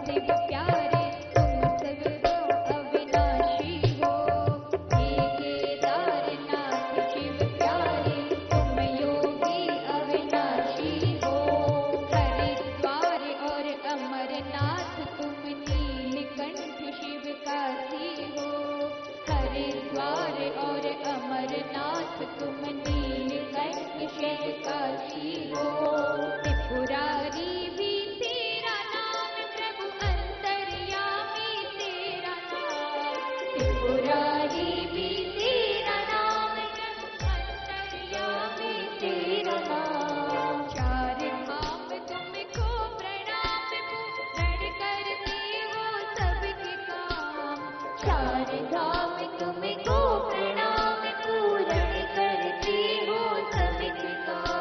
शिव प्यारे तुम सबरो अविनाशी हो। हे केदारनाथ शिव प्यारे तुम योगी अविनाशी हो। हरिद्वार और अमरनाथ तुम नीलकंठ शिव काशी हो। हरिद्वार और अमरनाथ तुम नीलकंठ शिव काशी हो। त्रिपुरारी भी तेरा नाम प्रभु अंतर्यामी तेरा नाम। त्रिपुरारी भी तेरा नाम प्रभु अंतर्यामी तेरा नाम। चार धाम तुमको प्रणाम पूर्ण करते हो सबके काम। चार धाम तुमको प्रणाम पूर्ण करते हो सबके काम।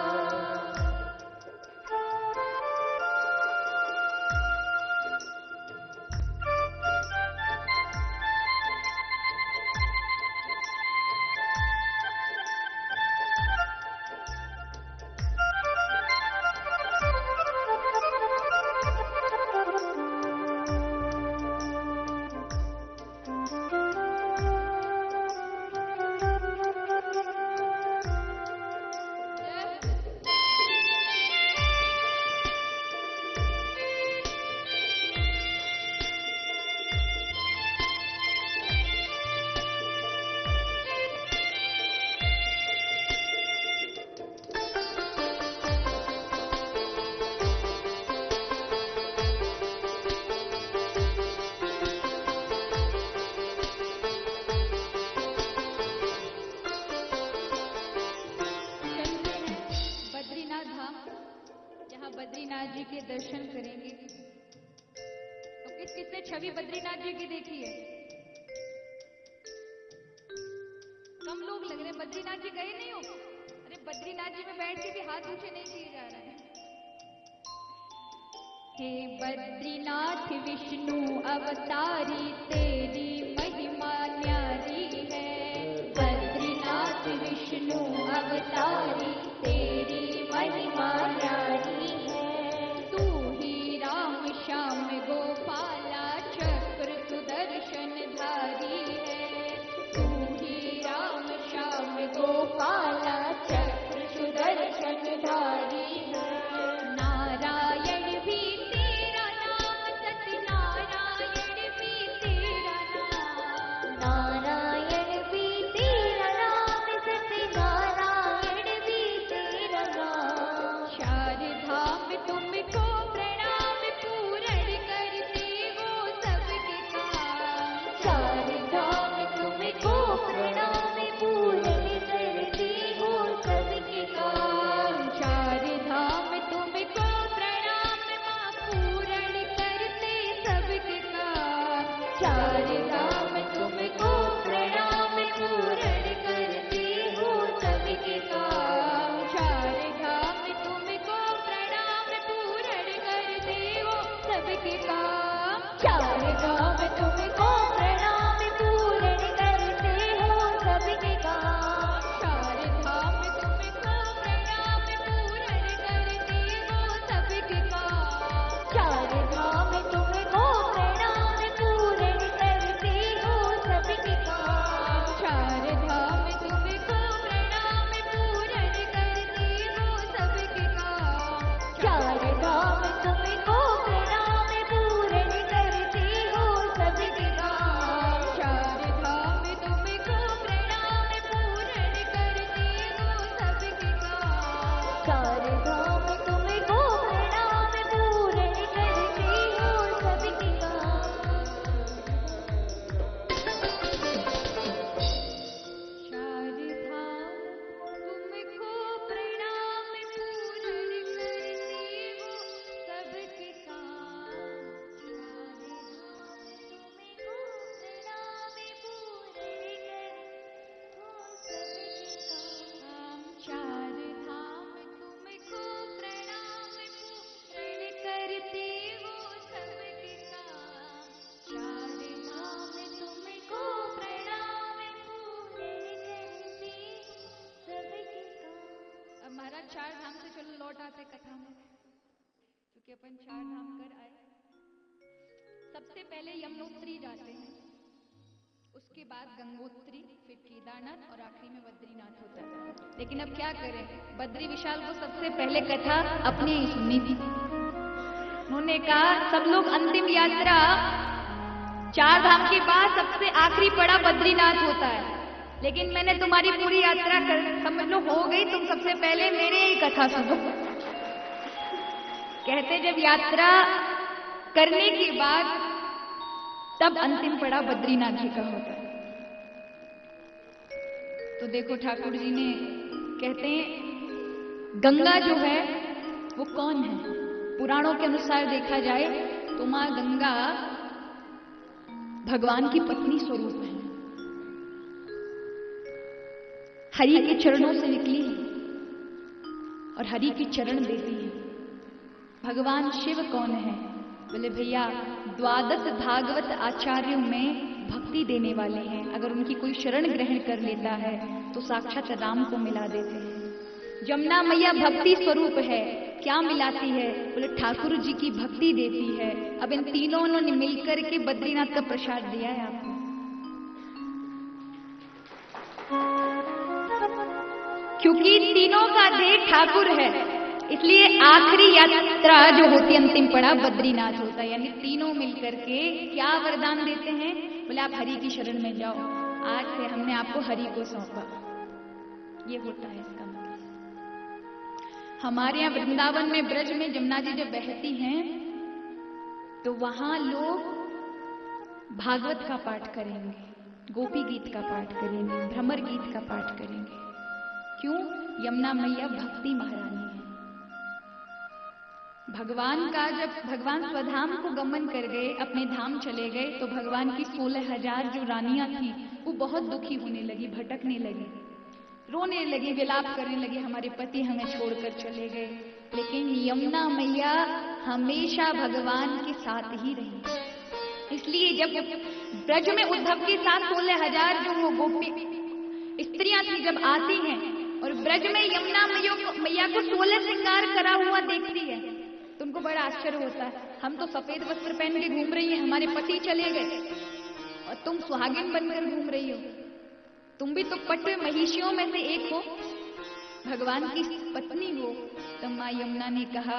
बद्रीनाथ धाम, जहाँ बद्रीनाथ जी के दर्शन करेंगे। तो किस किसने छवि बद्रीनाथ जी की देखी है? कम लोग लग रहे हैं। बद्रीनाथ जी गए नहीं हो? अरे बद्रीनाथ जी में बैठ के भी हाथ ऊंचे नहीं किए जा रहे हैं। हे बद्रीनाथ विष्णु अवतारी तेरी महिमा न्यारी है। बद्रीनाथ विष्णु अवतारी तेरी महिमा न्यारी है। तू ही राम श्याम गोपाला चक्र सुदर्शन धारी है। तू ही राम श्याम गोपाला चक्र सुदर्शन धारी है। नारायण भी तेरा नाम सत्यनारायण भी तेरा नाम। नारायण भी तेरा नाम सत्यनारायण भी तेरा नाम। चार धाम तुमको प्रणाम पूर्ण करते हो सबके काम। चार धाम तुमको प्रणाम पूर्ण करते हो सबके काम। चार धाम तुमको प्रणाम माँ पूर्ण करते सबके काम। चार धाम तुमको प्रणाम पूर्ण करते हो सबके काम। चार धाम तुमको प्रणाम पूर्ण करते हो सबके काम। चार धाम तुमको प्रणाम पूर्ण करते हो सबके काम। चार धाम तुमको प्रणाम पूर्ण करते हो सबके काम। चार धाम तुमको प्रणाम पूर्ण करते हो सबके काम। चार धाम तुमको प्रणाम पूर्ण करते हो सबके काम। चार धाम तुमको प्रणाम पूर्ण करते हो सबके काम। चार धाम तुमको प्रणाम पूर्ण करते हो सबके काम। चार धाम तुमको प्रणाम पूर्ण करते हो सबके काम। चार धाम तुमको प्रणाम पूर्ण करते हो सबके काम। चार धाम तुमको प्रणाम पूर्ण करते हो सबके काम। चार धाम तुमको प्रणाम पूर्ण करते हो सबके काम। अब महाराज चार धाम से चलो लौट आते कथा में, क्योंकि अपन चार धाम कर आए। सबसे पहले यमुनोत्री जाते हैं, उसके बाद गंगोत्री, फिर केदारनाथ और आखिरी में बद्रीनाथ होता है। लेकिन अब क्या करें, बद्री विशाल को सबसे पहले कथा अपने ही सुननी थी। उन्होंने कहा सब लोग अंतिम यात्रा 4 धाम के बाद सबसे आखिरी पड़ा बद्रीनाथ होता है, लेकिन मैंने तुम्हारी पूरी यात्रा कर समझ लो हो गई, तुम सबसे पहले मेरे ही कथा सुनो। कहते जब यात्रा करने के बाद तब अंतिम पड़ा बद्रीनाथ जी का होता है। तो देखो ठाकुर जी ने कहते हैं गंगा जो है वो कौन है? पुराणों के अनुसार देखा जाए तो मां गंगा भगवान की पत्नी स्वरूप है, हरि के चरणों से निकली है और हरि के चरण देती है। भगवान शिव कौन है? बोले भैया 12 भागवत आचार्यों में भक्ति देने वाले हैं, अगर उनकी कोई शरण ग्रहण कर लेता है तो साक्षात राम को मिला देते हैं। जमुना मैया भक्ति स्वरूप है, क्या मिलाती है? बोले ठाकुर जी की भक्ति देती है। अब इन तीनों ने मिलकर के बद्रीनाथ का प्रसाद दिया है आपको। क्योंकि तीनों का देह ठाकुर है, इसलिए आखिरी यात्रा जो होती है अंतिम पड़ा बद्रीनाथ होता है। यानी तीनों मिलकर के क्या वरदान देते हैं? बोले आप हरि की शरण में जाओ, आज से हमने आपको हरि को सौंपा। ये होता है इसका मतलब। हमारे यहां वृंदावन में ब्रज में जमुना जी जब बहती हैं तो वहां लोग भागवत का पाठ करेंगे, गोपी गीत का पाठ करेंगे, भ्रमर गीत का पाठ करेंगे। क्यों? यमुना मैया भक्ति महारानी है। भगवान का जब भगवान स्वधाम को गमन कर गए, अपने धाम चले गए, तो भगवान की 16,000 जो रानियां थी वो बहुत दुखी होने लगी, भटकने लगी, रोने लगी, विलाप करने लगी, हमारे पति हमें छोड़कर चले गए। लेकिन यमुना मैया हमेशा भगवान के साथ ही रही। इसलिए जब ब्रज में उद्धव के साथ 16,000 जो वो गोपी स्त्रियां थी जब आती हैं और ब्रज में यमुना मैया को 16 श्रृंगार करा हुआ देखती है तो उनको बड़ा आश्चर्य होता है। हम तो सफेद वस्त्र पहन के घूम रही हैं, हमारे पति चले गए और तुम सुहागिन बनकर घूम रही हो, तुम भी तो पट महिषियों में से एक हो, भगवान की पत्नी हो। तो मां यमुना ने कहा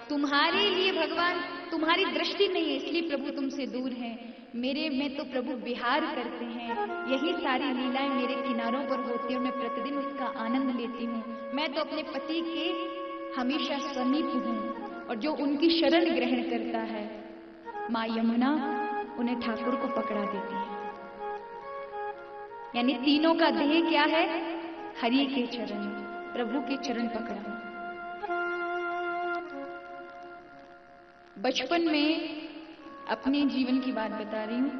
तुम्हारे लिए भगवान, तुम्हारी दृष्टि नहीं है इसलिए प्रभु तुमसे दूर है, मेरे में तो प्रभु विहार करते हैं, यही सारी लीलाएं मेरे किनारों पर होती है और मैं प्रतिदिन उसका आनंद लेती हूँ। मैं तो अपने पति के हमेशा समीप हूँ और जो उनकी शरण ग्रहण करता है मां यमुना उन्हें ठाकुर को पकड़ा देती है। यानी तीनों का देह क्या है? हरि के चरण, प्रभु के चरण पकड़ा। बचपन में अपने जीवन की बात बता रही हूं।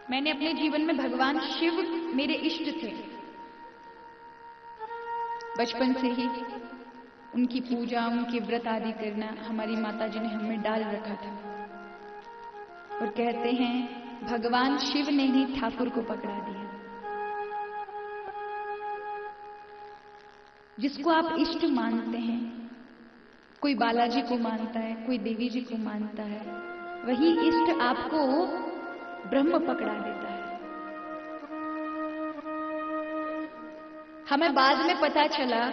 मैंने अपने जीवन में भगवान शिव मेरे इष्ट थे। बचपन से ही उनकी पूजा, उनके व्रत आदि करना हमारी माताजी ने हमें डाल रखा था। और कहते हैं भगवान शिव ने ही ठाकुर को पकड़ा दिया। जिसको आप इष्ट मानते हैं, कोई बालाजी को मानता है, कोई देवी जी को मानता है, वही इष्ट आपको ब्रह्म पकड़ा देता है। हमें बाद में पता चला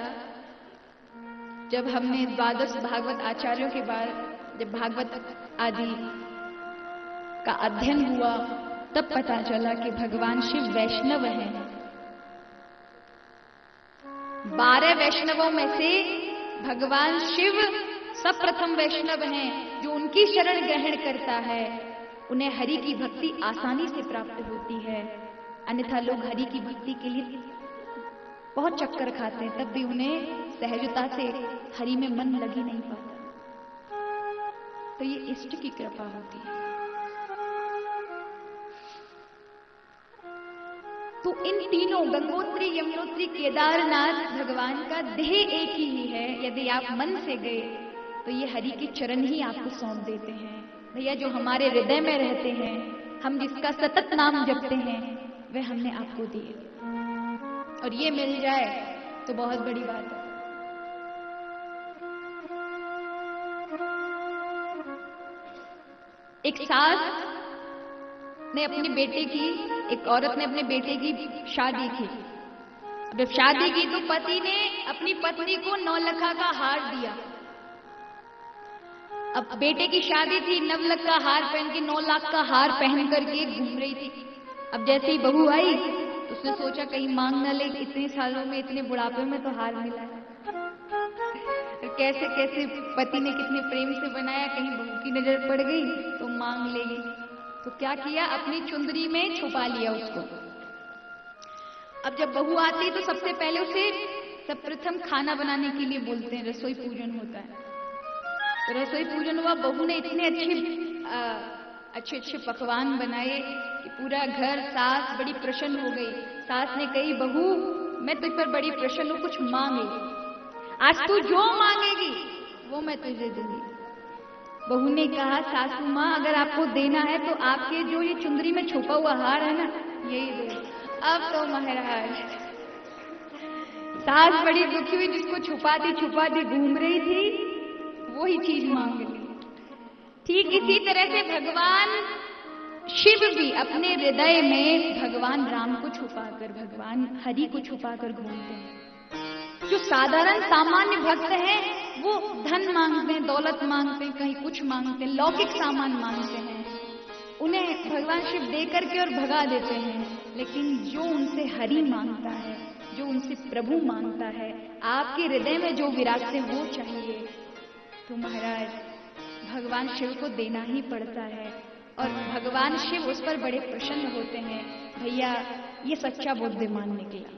जब हमने 12 भागवत आचार्यों के बाद जब भागवत आदि का अध्ययन हुआ तब पता चला कि भगवान शिव वैष्णव हैं। 12 वैष्णवों में से भगवान शिव सब प्रथम वैष्णव हैं। जो उनकी शरण ग्रहण करता है उन्हें हरि की भक्ति आसानी से प्राप्त होती है। अन्यथा लोग हरि की भक्ति के लिए बहुत चक्कर खाते हैं, तब भी उन्हें सहजता से हरि में मन लग ही नहीं पाता। तो ये इष्ट की कृपा होती है। तो इन तीनों गंगोत्री, यमुनोत्री, केदारनाथ भगवान का देह एक ही है। यदि आप मन से गए तो ये हरि के चरण ही आपको सौंप देते हैं। भैया जो हमारे हृदय में रहते हैं, हम जिसका सतत नाम जपते हैं, वह हमने आपको दिए और ये मिल जाए तो बहुत बड़ी बात है। एक सास ने अपने बेटे की, एक औरत ने अपने बेटे की शादी की। जब शादी की तो पति ने अपनी पत्नी को 9 लाख का हार दिया। अब बेटे की शादी थी, 9 लाख का हार पहन के, 9 लाख का हार पहन करके घूम रही थी। अब जैसे ही बहू आई तो उसने सोचा कहीं मांग न ले, इतने सालों में, इतने बुढ़ापे में तो हार मिला है। कैसे कैसे पति ने कितने प्रेम से बनाया, कहीं बहू की नजर पड़ गई तो मांग लेगी। तो क्या किया, अपनी चुंदरी में छुपा लिया उसको। अब जब बहू आती तो सबसे पहले उसे सर्वप्रथम खाना बनाने के लिए बोलते हैं, रसोई पूजन होता है। तो रसोई पूजन हुआ, बहू ने इतने अच्छे पकवान बनाए कि पूरा घर, सास बड़ी प्रसन्न हो गई। सास ने कही, बहू मैं तुझ पर बड़ी प्रसन्न हूं, कुछ मांगे, आज तू जो मांगेगी वो मैं तुझे दूंगी। बहू ने कहा, सासू माँ अगर आपको देना है तो आपके जो ये चुंदरी में छुपा हुआ हार है ना, यही दो। अब तो महाराज सास बड़ी दुखी हुई, जिसको छुपाती घूम रही थी वो ही चीज मांग ली। ठीक इसी तरह से भगवान शिव भी अपने हृदय में भगवान राम को छुपाकर, भगवान हरि को छुपाकर घूमते हैं। जो साधारण सामान्य भक्त हैं वो धन मांगते हैं, दौलत मांगते हैं, कहीं कुछ मांगते हैं, लौकिक सामान मांगते हैं, उन्हें भगवान शिव दे करके और भगा देते हैं। लेकिन जो उनसे हरि मांगता है, जो उनसे प्रभु मांगता है, आपके हृदय में जो विराजते वो चाहिए, तो महाराज भगवान शिव को देना ही पड़ता है। और भगवान शिव उस पर बड़े प्रसन्न होते हैं। भैया ये सच्चा बुद्धिमान निकला।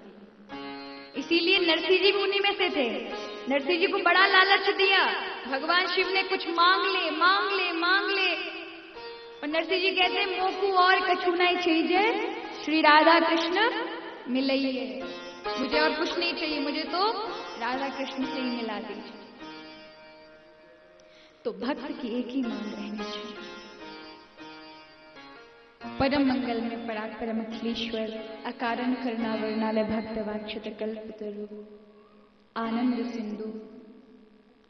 इसीलिए नरसिंह जी भी उन्हीं में से थे। नरसिंह जी को बड़ा लालच दिया, भगवान शिव ने कुछ मांग ले मांग ले मांग ले, और नरसिंह जी कहते हैं मोकू और कछु नहीं चाहिए, श्री राधा कृष्ण मिलइए, मुझे और कुछ नहीं चाहिए, मुझे तो राधा कृष्ण से ही मिला दीजिए। तो भक्त की एक ही मांग रहनी चाहिए, परम मंगल में पराक्रम अखिलेश्वर, अकारण करुणा वर्णालय भक्त वाक्षत कल्पतरु, आनंद सिंधु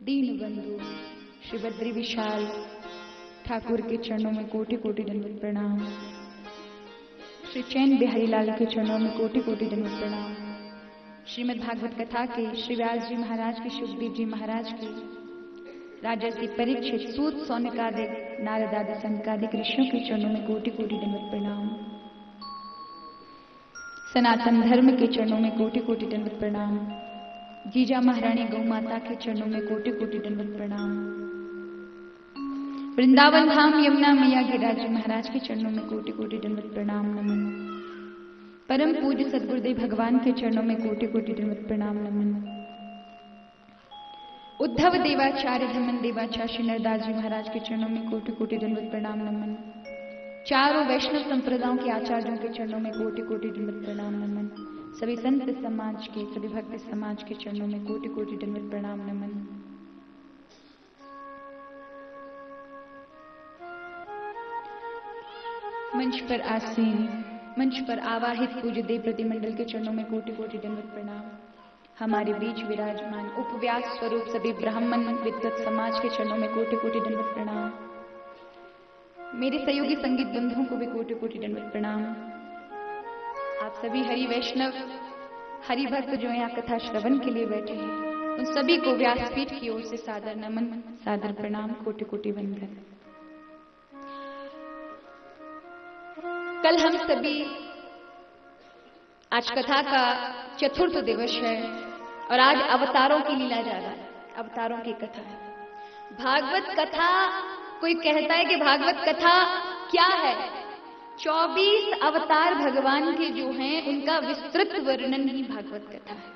दीन बंधु श्री बद्री विशाल ठाकुर के चरणों में कोटि कोटि दंडवत प्रणाम। श्री चैन बिहारी लाल के चरणों में कोटि कोटि दंडवत प्रणाम। श्रीमद् भागवत कथा के श्री व्यास जी महाराज की, सुखदेव जी महाराज की, राजर्षि परीक्षित, सूत, सौनकादिक, नारद आदि संकादिक ऋषियों के चरणों में कोटि कोटि दंडवत प्रणाम। सनातन धर्म के चरणों में कोटि कोटि दंडवत प्रणाम। जीजा महारानी गौ माता के चरणों में कोटि कोटि दंडवत प्रणाम। वृंदावन धाम यमुना मैया गिरिराज जी महाराज के चरणों में कोटि कोटि दंडवत प्रणाम नमन। परम पूज्य सद्गुरुदेव भगवान के चरणों में कोटि कोटि दंडवत प्रणाम नमन। उद्धव देवाचार्य धमन देवाचार्य श्री नरदास जी महाराज के चरणों में कोटि कोटि दंडवत प्रणाम नमन। चारों वैष्णव संप्रदायों के आचार्यों के चरणों में कोटि कोटि दंडवत प्रणाम नमन। सभी संत समाज के, सभी भक्त समाज के चरणों में कोटि कोटि दंडवत प्रणाम नमन। मंच पर आसीन, मंच पर आवाहित पूज्य देव प्रतिमंडल के चरणों में कोटि कोटि दंडवत प्रणाम। हमारे बीच विराजमान उपव्यास स्वरूप सभी ब्राह्मण विद्वत समाज के चरणों में कोटि कोटि दंडवत प्रणाम। मेरे सहयोगी संगीत बंधुओं को भी कोटि कोटि दंडवत प्रणाम। आप सभी हरि वैष्णव, हरि भक्त जो यहाँ कथा श्रवण के लिए बैठे हैं, उन सभी को व्यासपीठ की ओर से सादर नमन, सादर प्रणाम, कोटि कोटि वंदन। कल हम सभी, आज कथा का चतुर्थ दिवस है और आज अवतारों की लीला जा रहा है, अवतारों की कथा है। भागवत कथा, कोई कहता है कि भागवत कथा क्या है? 24 अवतार भगवान के जो हैं उनका विस्तृत वर्णन ही भागवत कथा है।